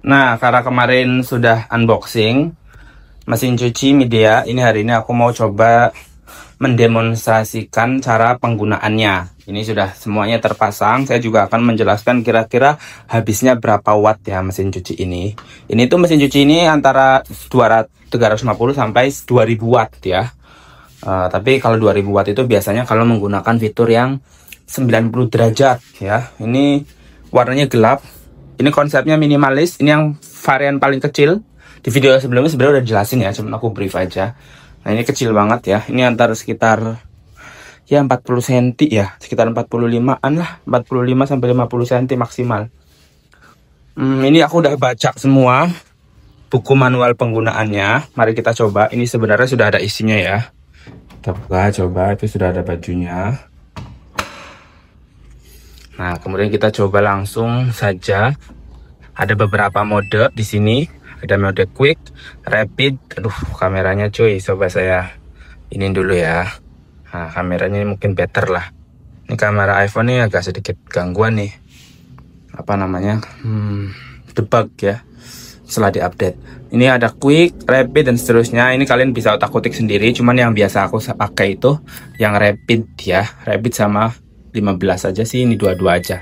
Nah, karena kemarin sudah unboxing mesin cuci Midea, ini hari ini aku mau coba mendemonstrasikan cara penggunaannya. Ini sudah semuanya terpasang. Saya juga akan menjelaskan kira-kira habisnya berapa watt ya mesin cuci ini. Ini tuh mesin cuci ini antara 350 sampai 2000 watt ya. Tapi kalau 2000 watt itu biasanya kalau menggunakan fitur yang 90 derajat ya. Ini warnanya gelap. Ini konsepnya minimalis. Ini yang varian paling kecil. Di video sebelumnya sebenarnya udah jelasin ya, cuman aku brief aja. Nah, ini kecil banget ya. Ini antara sekitar ya 40 cm ya, sekitar 45-an lah, 45 sampai 50 cm maksimal. Ini aku udah baca semua buku manual penggunaannya. Mari kita coba. Ini sebenarnya sudah ada isinya ya. Kita buka, coba. Itu sudah ada bajunya. Nah, kemudian kita coba langsung saja. Ada beberapa mode di sini. Ada mode quick, rapid. Aduh, kameranya cuy. Coba saya ini dulu ya. Nah, kameranya ini mungkin better lah. Ini kamera iPhone ini agak sedikit gangguan nih. Apa namanya? Debug ya. Setelah diupdate. Ini ada quick, rapid, dan seterusnya. Ini kalian bisa otak-atik sendiri. Cuman yang biasa aku pakai itu yang rapid ya. Rapid sama 15 aja sih. Ini dua-dua aja.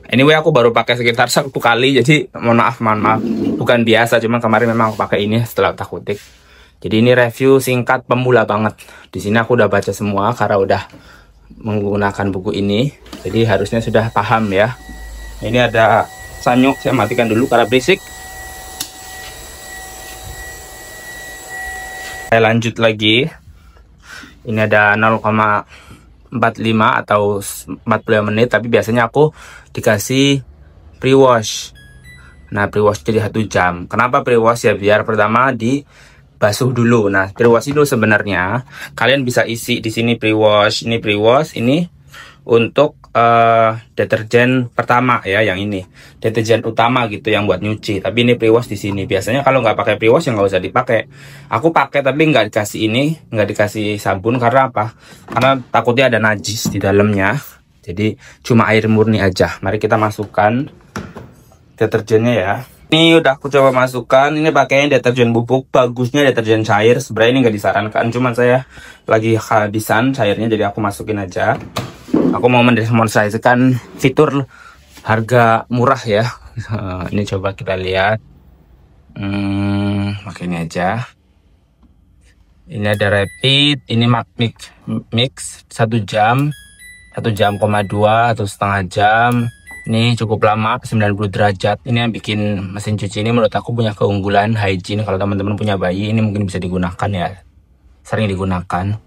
Anyway, aku baru pakai sekitar 1 kali. Jadi mohon maaf. Bukan biasa. Cuman kemarin memang aku pakai ini setelah otak-atik. Jadi ini review singkat pemula banget. Di sini aku udah baca semua karena udah menggunakan buku ini. Jadi harusnya sudah paham ya. Ini ada sanyuk. Saya matikan dulu karena berisik. Saya lanjut lagi. Ini ada 0,45 atau 45 menit, tapi biasanya aku dikasih pre-wash. Nah, pre-wash jadi 1 jam. Kenapa pre-wash ya? Biar pertama dibasuh dulu. Nah, pre-wash itu sebenarnya kalian bisa isi di sini pre-wash, ini pre-wash, ini untuk deterjen pertama ya, yang ini deterjen utama gitu yang buat nyuci. Tapi ini pre-wash di sini. Biasanya kalau nggak pakai pre-wash ya nggak usah dipakai. Aku pakai tapi nggak dikasih ini, nggak dikasih sabun karena apa? Karena takutnya ada najis di dalamnya. Jadi cuma air murni aja. Mari kita masukkan deterjennya ya. Ini udah aku coba masukkan. Ini pakainya deterjen bubuk. Bagusnya deterjen cair. Sebenarnya ini nggak disarankan. Cuman saya lagi kehabisan cairnya, jadi aku masukin aja. Aku mau mendemonstrasikan fitur harga murah ya. Ini coba kita lihat. Pakai ini aja. Ini ada rapid. Ini mix 1 jam. 1,2 jam atau setengah jam. Ini cukup lama, 90 derajat. Ini yang bikin mesin cuci ini menurut aku punya keunggulan hygiene. Kalau teman-teman punya bayi, ini mungkin bisa digunakan ya. Sering digunakan.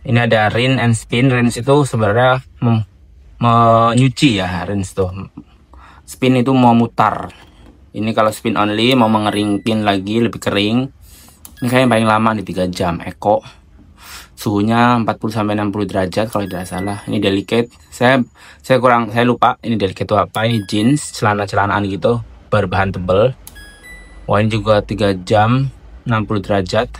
Ini ada rinse and spin. Rinse itu sebenarnya menyuci ya, rinse tuh. Spin itu mau mutar. Ini kalau spin only mau mengeringin lagi, lebih kering. Ini kayak paling lama di 3 jam. Eco. Suhunya 40-60 derajat kalau tidak salah. Ini delicate. Saya lupa ini delicate itu apa. Ini jeans, celana-celanaan gitu, berbahan tebal. Wah, ini juga 3 jam 60 derajat.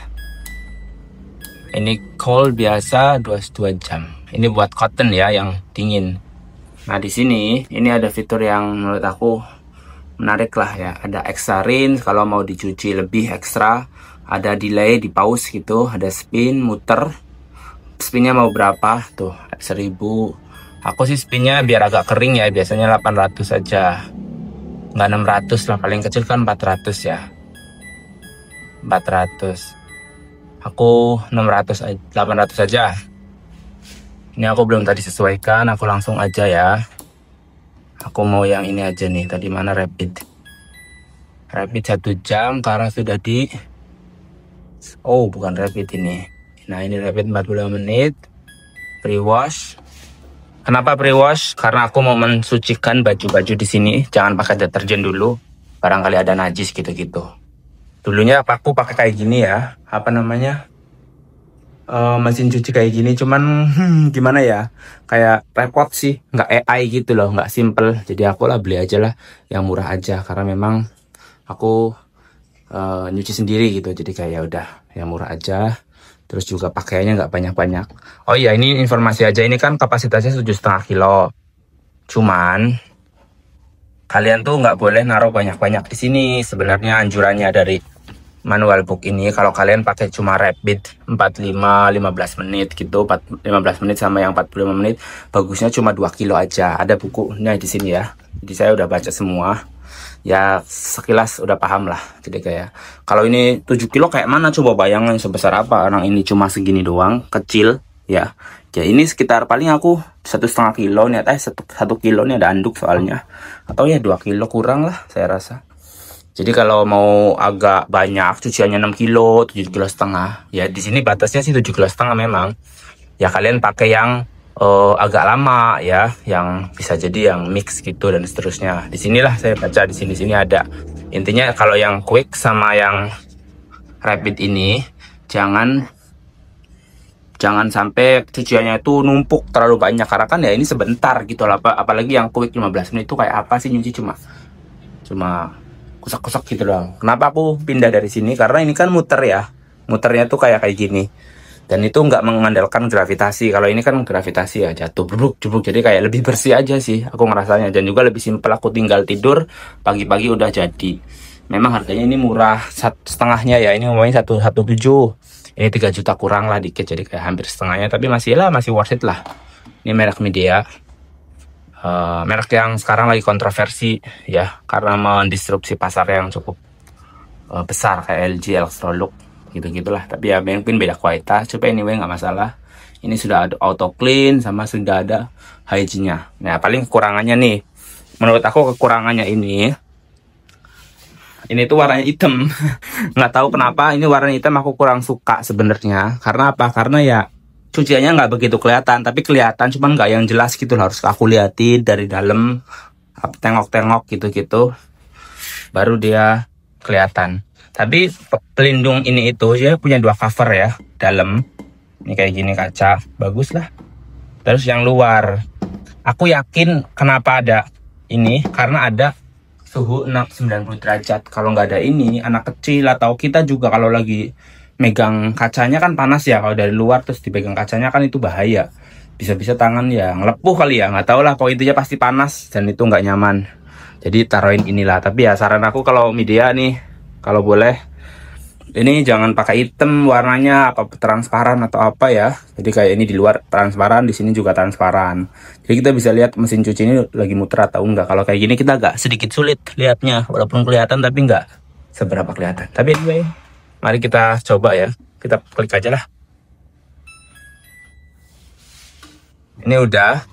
Ini cold biasa 22 jam. Ini buat cotton ya, yang dingin. Nah, di sini ini ada fitur yang menurut aku menarik lah ya. Ada extra rinse kalau mau dicuci lebih ekstra. Ada delay, di pause gitu. Ada spin, muter. Spinnya mau berapa? Tuh, 1000. Aku sih spinnya biar agak kering ya. Biasanya 800 aja. Nggak 600 lah. Paling kecil kan 400 ya. 400. Aku 800 aja. Ini aku belum tadi sesuaikan. Aku langsung aja ya. Aku mau yang ini aja nih. Tadi mana rapid? Rapid 1 jam karena sudah di... Oh, bukan rapid ini. Nah, ini rapid 45 menit. Pre-wash. Kenapa pre-wash? Karena aku mau mensucikan baju-baju di sini. Jangan pakai deterjen dulu. Barangkali ada najis gitu-gitu. Dulunya aku pakai kayak gini ya. Apa namanya? Mesin cuci kayak gini. Cuman gimana ya? Kayak repot sih. Nggak AI gitu loh. Nggak simple. Jadi aku lah beli aja lah yang murah aja. Karena memang aku nyuci sendiri gitu. Jadi kayak ya udah yang murah aja. Terus juga pakaiannya nggak banyak-banyak. Oh iya, ini informasi aja. Ini kan kapasitasnya 7,5 kilo. Cuman kalian tuh nggak boleh naruh banyak-banyak di sini. Sebenarnya anjurannya dari manual book ini, kalau kalian pakai cuma rapid 45 15 menit gitu, 15 menit sama yang 45 menit, bagusnya cuma 2 kilo aja. Ada bukunya di sini ya. Jadi saya udah baca semua. Ya sekilas udah paham lah. Jadi kayak kalau ini 7 kilo kayak mana, coba bayangin sebesar apa. Orang ini cuma segini doang, kecil ya. Ya ini sekitar paling aku 1,5 kilo nih, 1 kilo nih ada anduk soalnya. Atau ya 2 kilo kurang lah saya rasa. Jadi kalau mau agak banyak, cuciannya 6 kilo, 7 kilo setengah. Ya di sini batasnya sih 7 kilo setengah memang. Ya kalian pakai yang agak lama ya, yang bisa jadi yang mix gitu dan seterusnya. Di sinilah saya baca di sini ada. Intinya kalau yang quick sama yang rapid ini jangan sampai cuciannya itu numpuk terlalu banyak, karena kan ya ini sebentar gitu lah. Apalagi yang quick 15 menit itu kayak apa sih nyuci, cuma kusak-kusak gitu doang. Kenapa aku pindah dari sini? Karena ini kan muter ya. Muternya tuh kayak gini. Dan itu nggak mengandalkan gravitasi. Kalau ini kan gravitasi ya, jatuh bruk. Jadi kayak lebih bersih aja sih aku ngerasanya. Dan juga lebih simpel, aku tinggal tidur pagi-pagi udah jadi. Memang harganya ini murah, setengahnya ya. Ini ngomongin 1,7. Ini 3 juta kurang lah dikit, jadi kayak hampir setengahnya. Tapi masih worth it lah. Ini merek Midea. Merek yang sekarang lagi kontroversi ya, karena mendisrupsi pasar yang cukup besar kayak LG, Electrolux gitu-gitulah. Tapi ya mungkin beda kualitas, coba anyway nggak masalah. Ini sudah ada auto clean sama sudah ada hygiene-nya. Nah paling kekurangannya nih, menurut aku kekurangannya ini tuh warnanya hitam. Nggak tahu kenapa ini warna hitam aku kurang suka sebenarnya. Karena apa? Karena ya cuciannya nggak begitu kelihatan, tapi kelihatan cuman nggak yang jelas gitu. Harus aku liatin dari dalam, tengok-tengok gitu baru dia kelihatan. Tapi pelindung ini itu dia punya 2 cover ya, dalam ini kayak gini kaca, bagus lah. Terus yang luar, aku yakin kenapa ada ini, karena ada suhu 90 derajat. Kalau nggak ada ini, anak kecil atau kita juga kalau lagi megang kacanya kan panas ya, kalau dari luar terus dipegang kacanya kan itu bahaya, bisa-bisa tangan ya ngelepuh kali ya, nggak tahu lah, pokoknya intinya pasti panas dan itu nggak nyaman. Jadi taruhin inilah. Tapi ya saran aku kalau Midea nih, kalau boleh ini jangan pakai hitam warnanya, apa transparan atau apa ya. Jadi kayak ini di luar transparan, di sini juga transparan. Jadi kita bisa lihat mesin cuci ini lagi muter atau enggak. Kalau kayak gini kita agak sedikit sulit lihatnya, walaupun kelihatan tapi enggak seberapa kelihatan. Tapi anyway, mari kita coba ya. Kita klik aja lah. Ini udah.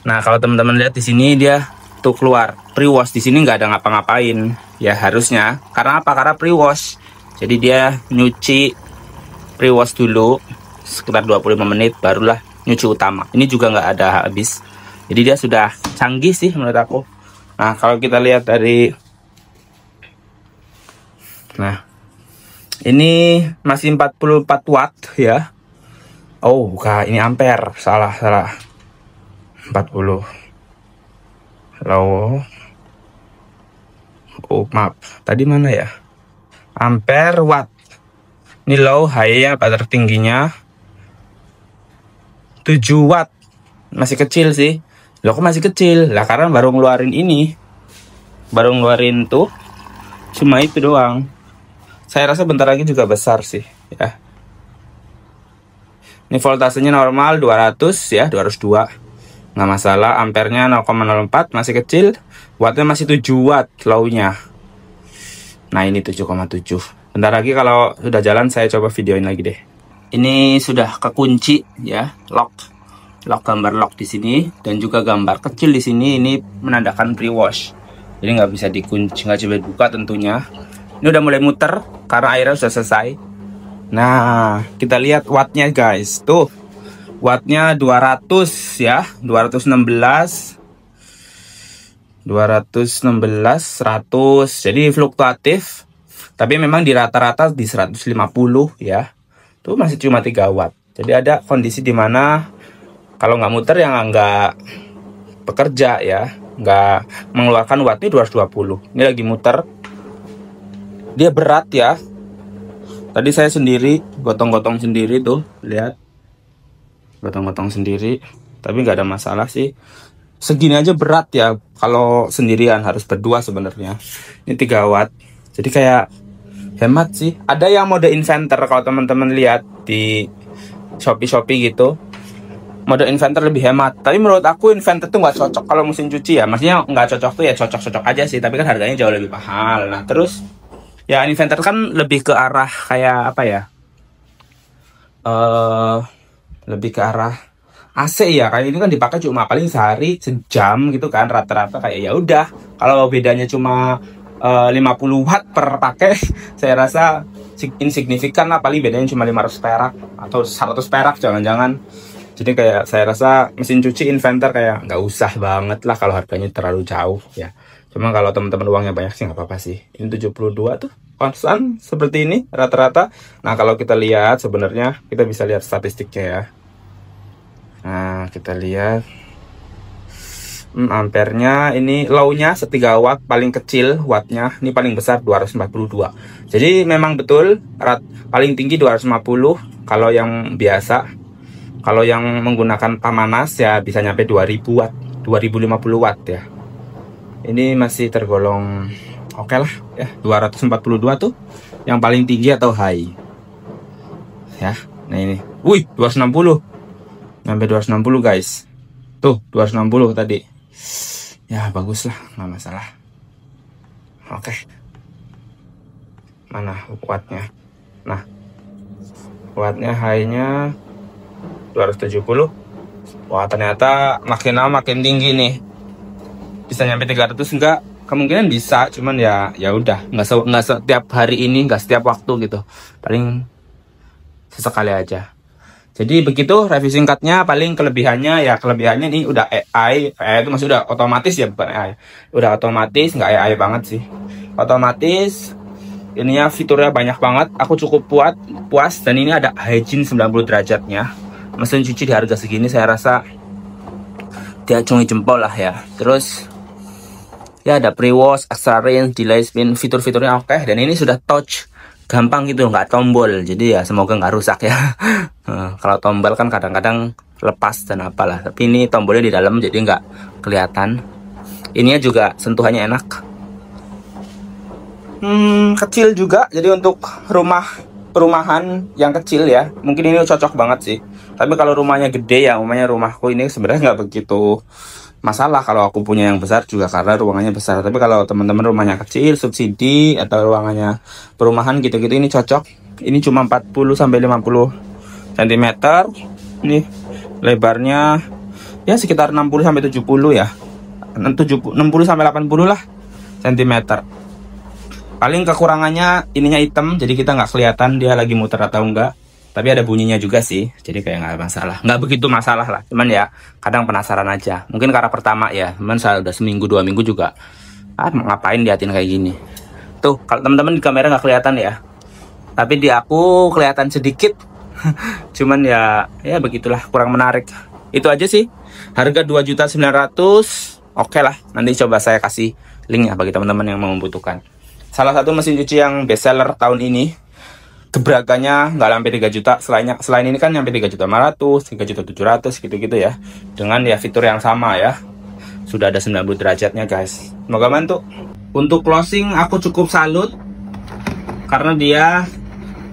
Nah, kalau teman-teman lihat di sini dia tuh keluar pre-wash. Di sini nggak ada ngapa-ngapain. Ya harusnya. Karena apa? Karena pre-wash. Jadi dia nyuci pre-wash dulu sekitar 25 menit barulah nyuci utama. Ini juga nggak ada habis. Jadi dia sudah canggih sih menurut aku. Nah, kalau kita lihat dari ini masih 44 watt ya. Oh, bukan, ini ampere. Salah. 40. Low. Oh, maaf. Tadi mana ya? Ampere watt. Ini low, high ya, baterai tingginya 7 watt. Masih kecil sih. Loh, kok masih kecil? Lah karena baru ngeluarin ini. Baru ngeluarin tuh cuma itu doang. Saya rasa bentar lagi juga besar sih ya. Ini voltasenya normal 200 ya, 202. Nggak masalah. Ampernya 0,04, masih kecil. Wattnya masih 7 watt low-nya. Nah, ini 7,7. Bentar lagi kalau sudah jalan saya coba videoin lagi deh. Ini sudah kekunci ya, lock gambar lock di sini dan juga gambar kecil di sini. Ini menandakan pre-wash. Jadi nggak bisa dikunci, nggak coba buka tentunya. Ini udah mulai muter karena airnya sudah selesai. Nah, kita lihat wattnya guys. Tuh, wattnya 200 ya, 216, 100. Jadi fluktuatif. Tapi memang di rata-rata di 150 ya. Tuh masih cuma 3 watt. Jadi ada kondisi dimana kalau nggak muter yang nggak bekerja ya, nggak mengeluarkan wattnya 220. Ini lagi muter. Dia berat ya. Tadi saya sendiri gotong-gotong sendiri tuh, lihat. Gotong-gotong sendiri. Tapi nggak ada masalah sih. segini aja berat ya kalau sendirian, harus berdua sebenarnya. Ini 3 watt. Jadi kayak hemat sih. Ada yang mode inverter kalau teman-teman lihat di Shopee gitu. Mode inverter lebih hemat. Tapi menurut aku inverter tuh nggak cocok kalau mesin cuci ya. Maksudnya nggak cocok tuh ya cocok-cocok aja sih. Tapi kan harganya jauh lebih mahal. Nah terus ya inverter kan lebih ke arah kayak apa ya? Lebih ke arah AC ya. Kayak ini kan dipakai cuma paling sehari sejam gitu kan. Rata-rata kayak ya udah. Kalau bedanya cuma 50 watt per pakai, saya rasa insignifikan lah. Paling bedanya cuma 500 perak atau 100 perak jangan-jangan. Jadi kayak saya rasa mesin cuci inverter kayak nggak usah banget lah kalau harganya terlalu jauh ya. Cuma kalau teman-teman uangnya banyak sih nggak apa-apa sih. Ini 72 tuh konstan seperti ini rata-rata. Nah kalau kita lihat sebenarnya kita bisa lihat statistiknya ya. Nah kita lihat ampernya, ini low-nya 3 watt, paling kecil wattnya, ini paling besar 242. Jadi memang betul paling tinggi 250 kalau yang biasa. Kalau yang menggunakan pemanas ya bisa nyampe 2000 watt, 2050 watt ya. Ini masih tergolong oke lah ya, 242 tuh yang paling tinggi atau high. Ya. Nah ini. Wih, 260. Sampai 260 guys. Tuh, 260 tadi. Ya, bagus lah, nggak masalah. Oke. Mana wattnya? Nah, wattnya high-nya 270. Wah, ternyata makin lama makin tinggi nih. Bisa nyampe 300 enggak? Kemungkinan bisa, cuman ya udah, nggak setiap hari ini, nggak setiap waktu gitu. Paling sesekali aja. Jadi begitu review singkatnya. Paling kelebihannya ini udah AI itu masih udah otomatis ya, bukan AI. Udah otomatis, nggak AI banget sih. Otomatis, ininya fiturnya banyak banget. Aku cukup puas dan ini ada hygiene 90 derajatnya. Mesin cuci di harga segini saya rasa diacungi jempol lah ya. Terus ya ada pre-wash, extra rinse, delay spin, fitur-fiturnya oke. Dan ini sudah touch, gampang gitu, nggak tombol. Jadi ya semoga nggak rusak ya. Kalau tombol kan kadang-kadang lepas dan apalah. Tapi ini tombolnya di dalam jadi nggak kelihatan. Ininya juga sentuhannya enak. Kecil juga. Jadi untuk perumahan yang kecil ya, mungkin ini cocok banget sih. Tapi kalau rumahnya gede ya, umumnya rumahku ini sebenarnya nggak begitu masalah kalau aku punya yang besar juga karena ruangannya besar. Tapi kalau teman-teman rumahnya kecil, subsidi atau ruangannya perumahan gitu-gitu, ini cocok. Ini cuma 40 sampai 50 cm. Ini lebarnya ya sekitar 60 sampai 70 ya. 60 sampai 80 lah cm. Paling kekurangannya ininya hitam, jadi kita nggak kelihatan dia lagi muter atau enggak. Tapi ada bunyinya juga sih, jadi kayak nggak masalah, nggak begitu masalah lah. Cuman ya kadang penasaran aja. Mungkin karena pertama ya, cuman saya udah seminggu 2 minggu juga. Ngapain liatin kayak gini? Tuh, kalau teman-teman di kamera nggak kelihatan ya, tapi di aku kelihatan sedikit. Cuman ya begitulah, kurang menarik. Itu aja sih. Harga 2.900.000, oke lah. Nanti coba saya kasih linknya bagi teman-teman yang mau membutuhkan. Salah satu mesin cuci yang best seller tahun ini. Gebrakannya nggak sampai 3 juta. Selain ini kan sampai 3.500.000, 3.700.000 gitu-gitu ya. Dengan ya fitur yang sama ya. Sudah ada 90 derajatnya guys. Semoga bantu. Untuk closing aku cukup salut karena dia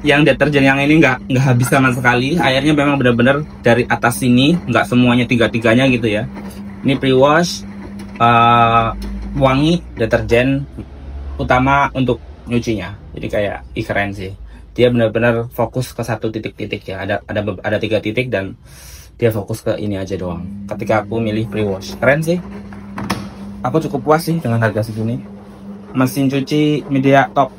yang deterjen yang ini nggak habis sama sekali. Airnya memang benar-benar dari atas sini, nggak semuanya tiga-tiganya gitu ya. Ini pre-wash, wangi, deterjen utama untuk nyucinya. Jadi kayak keren sih. Dia benar-benar fokus ke satu titik-titik ya. Ada 3 titik dan dia fokus ke ini aja doang. Ketika aku milih pre-wash, keren sih. Aku cukup puas sih dengan harga segini. Mesin cuci media top